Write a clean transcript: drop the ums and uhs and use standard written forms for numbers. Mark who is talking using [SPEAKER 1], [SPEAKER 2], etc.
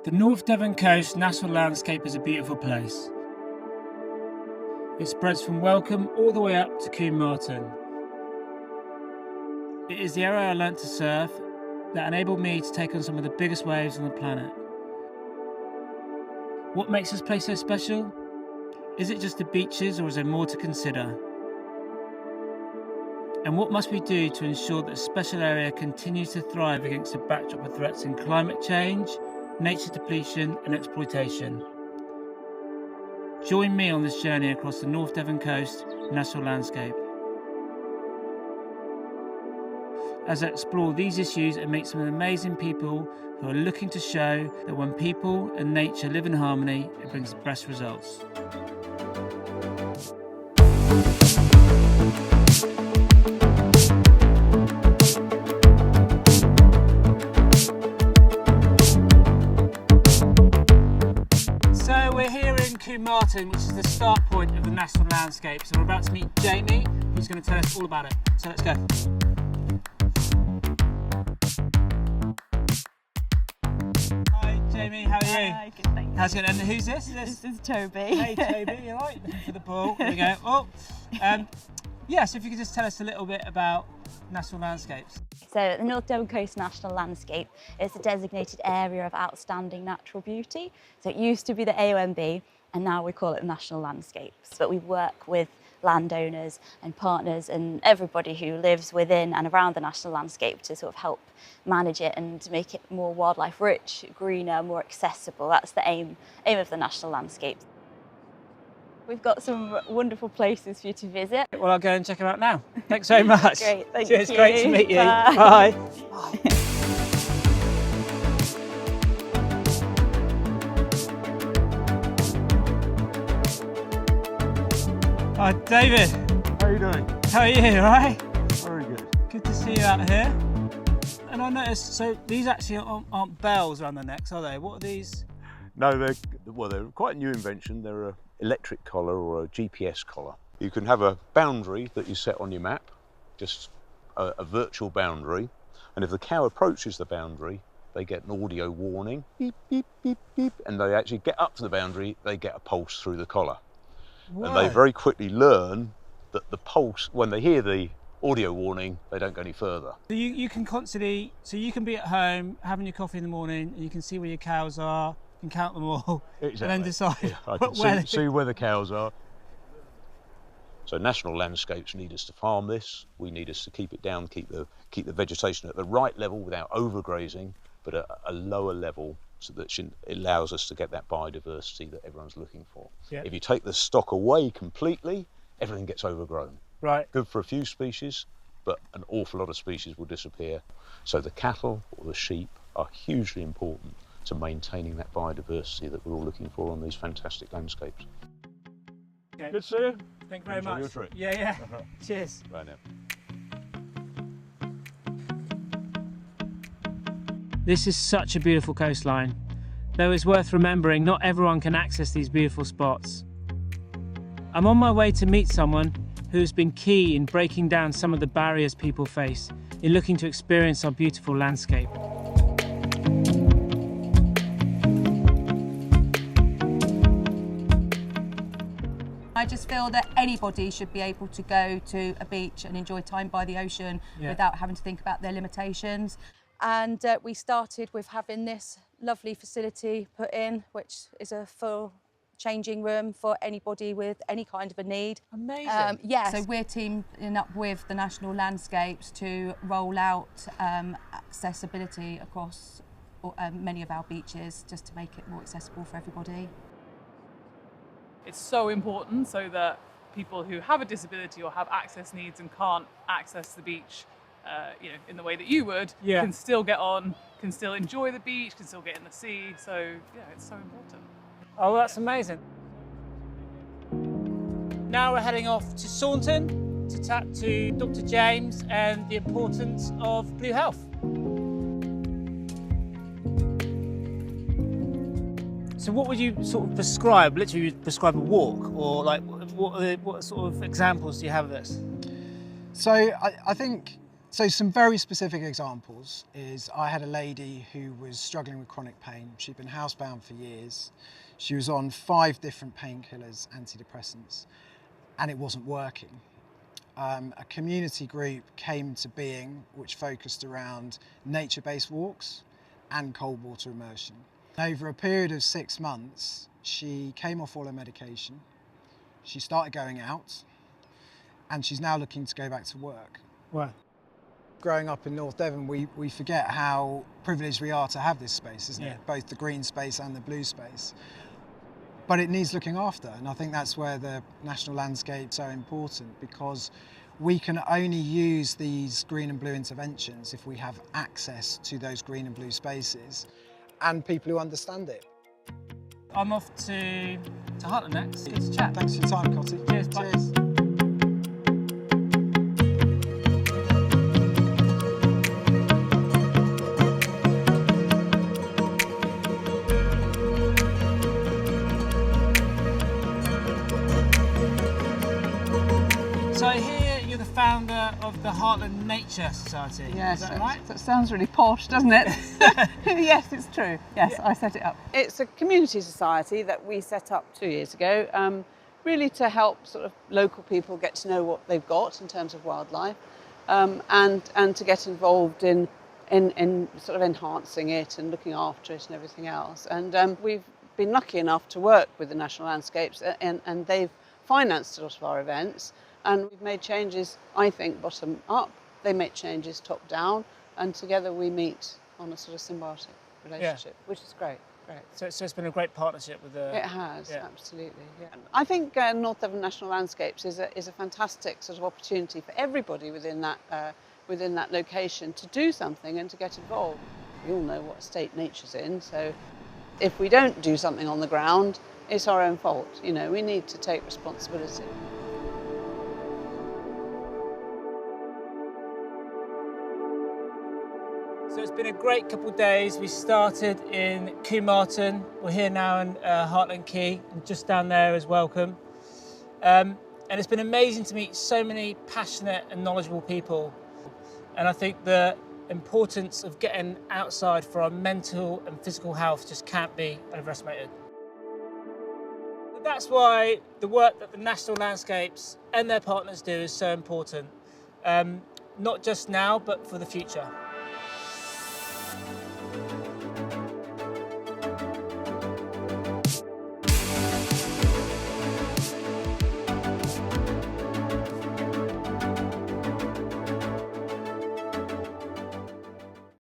[SPEAKER 1] The North Devon Coast National Landscape is a beautiful place. It spreads from Welcombe all the way up to Combe Martin. It is the area I learnt to surf that enabled me to take on some of the biggest waves on the planet. What makes this place so special? Is it just the beaches, or is there more to consider? And what must we do to ensure that this special area continues to thrive against the backdrop of threats in climate change, nature depletion and exploitation? Join me on this journey across the North Devon Coast National Landscape as I explore these issues and meet some amazing people who are looking to show that when people and nature live in harmony, it brings the best results. So we're here in Combe Martin, which is the start point of the National Landscape. So we're about to meet Jamie, who's going to tell us all about it. So let's go. Hi Jamie, how are you?
[SPEAKER 2] Hi, good, thank you.
[SPEAKER 1] How's it going? And who's this?
[SPEAKER 2] This is Toby.
[SPEAKER 1] Hey Toby, you alright? Looking for the ball. There we go. Oh, so if you could just tell us a little bit about National Landscapes.
[SPEAKER 2] So the North Devon Coast National Landscape is a designated area of outstanding natural beauty. So it used to be the AONB and now we call it the National Landscapes. But we work with landowners and partners and everybody who lives within and around the National Landscape to sort of help manage it and make it more wildlife rich, greener, more accessible. That's the aim of the National Landscape. We've got some wonderful places for you to visit.
[SPEAKER 1] Well, I'll go and check them out now. Thanks so much.
[SPEAKER 2] Great, thank
[SPEAKER 1] Cheers,
[SPEAKER 2] you.
[SPEAKER 1] great to meet you.
[SPEAKER 2] Bye.
[SPEAKER 1] Bye. Hi, David.
[SPEAKER 3] How are you doing?
[SPEAKER 1] How are you? All right?
[SPEAKER 3] Very good.
[SPEAKER 1] Good to see you out here. And I noticed, so these actually aren't bells around the necks, are they? What are these?
[SPEAKER 3] No, they're quite a new invention. They're an electric collar or a GPS collar. You can have a boundary that you set on your map, just a virtual boundary. And if the cow approaches the boundary, they get an audio warning, beep, beep, beep, beep. And they actually get up to the boundary, they get a pulse through the collar.
[SPEAKER 1] Whoa.
[SPEAKER 3] And they very quickly learn that the pulse, when they hear the audio warning, they don't go any further.
[SPEAKER 1] So you can constantly, so you can be at home having your coffee in the morning and you can see where your cows are, you can count them all, and then decide
[SPEAKER 3] Yeah, I
[SPEAKER 1] where
[SPEAKER 3] can see where the cows are. So National Landscapes need us to farm this. We need us to keep it down, keep the vegetation at the right level without overgrazing, but at a lower level so that it allows us to get that biodiversity that everyone's looking for.
[SPEAKER 1] Yeah.
[SPEAKER 3] If you take the stock away completely, everything gets overgrown.
[SPEAKER 1] Right.
[SPEAKER 3] Good for a few species, but an awful lot of species will disappear. So the cattle or the sheep are hugely important to maintaining that biodiversity that we're all looking for on these fantastic landscapes.
[SPEAKER 1] Okay.
[SPEAKER 3] Good to see you.
[SPEAKER 1] Thank you very
[SPEAKER 3] Enjoy
[SPEAKER 1] much.
[SPEAKER 3] your trip.
[SPEAKER 1] Yeah. Cheers.
[SPEAKER 3] Bye now.
[SPEAKER 1] This is such a beautiful coastline. Though it's worth remembering, not everyone can access these beautiful spots. I'm on my way to meet someone who has been key in breaking down some of the barriers people face in looking to experience our beautiful landscape.
[SPEAKER 4] I just feel that anybody should be able to go to a beach and enjoy time by the ocean without having to think about their limitations. And we started with having this lovely facility put in, which is a full changing room for anybody with any kind of a need.
[SPEAKER 1] Amazing.
[SPEAKER 4] Yes. So we're teaming up with the National Landscapes to roll out accessibility across many of our beaches, just to make it more accessible for everybody.
[SPEAKER 5] It's so important so that people who have a disability or have access needs and can't access the beach in the way that you would, can still get on, can still enjoy the beach, can still get in the sea. So, it's so important.
[SPEAKER 1] Oh, that's amazing. Now we're heading off to Saunton to chat to Dr. James and the importance of blue health. So what would you sort of prescribe? Literally, you'd prescribe a walk, or like what sort of examples do you have of this?
[SPEAKER 6] So I think So some very specific examples is I had a lady who was struggling with chronic pain. She'd been housebound for years. She was on 5 different painkillers, antidepressants, and it wasn't working. A community group came to being which focused around nature-based walks and cold water immersion. Over a period of 6 months, she came off all her medication, she started going out, and she's now looking to go back to work.
[SPEAKER 1] Wow.
[SPEAKER 6] Growing up in North Devon, we forget how privileged we are to have this space, isn't it? Both the green space and the blue space. But it needs looking after, and I think that's where the national landscape is so important, because we can only use these green and blue interventions if we have access to those green and blue spaces and people who understand it.
[SPEAKER 1] I'm off to Hartland next. Good to chat.
[SPEAKER 6] Thanks for your time, Cotty.
[SPEAKER 1] Cheers, bye.
[SPEAKER 6] Cheers.
[SPEAKER 1] So I hear you're the founder of the Hartland Nature Society.
[SPEAKER 7] Yes,
[SPEAKER 1] is that right?
[SPEAKER 7] that sounds really posh, doesn't it? Yes, it's true. Yes, I set it up. It's a community society that we set up 2 years ago, really to help sort of local people get to know what they've got in terms of wildlife, and to get involved in sort of enhancing it and looking after it and everything else. And we've been lucky enough to work with the National Landscapes, and they've financed a lot of our events. And we've made changes, I think, bottom up. They make changes top down, and together we meet on a sort of symbiotic relationship, which is great. Great.
[SPEAKER 1] So it's been a great partnership with the...
[SPEAKER 7] It has, absolutely. Yeah. I think North Devon National Landscapes is a fantastic sort of opportunity for everybody within that location to do something and to get involved. We all know what state nature's in, so if we don't do something on the ground, it's our own fault. You know, we need to take responsibility.
[SPEAKER 1] So it's been a great couple of days. We started in Coomartin. We're here now in Hartland Quay, and just down there is Welcome. And it's been amazing to meet so many passionate and knowledgeable people. And I think the importance of getting outside for our mental and physical health just can't be overestimated. That's why the work that the National Landscapes and their partners do is so important. Not just now, but for the future.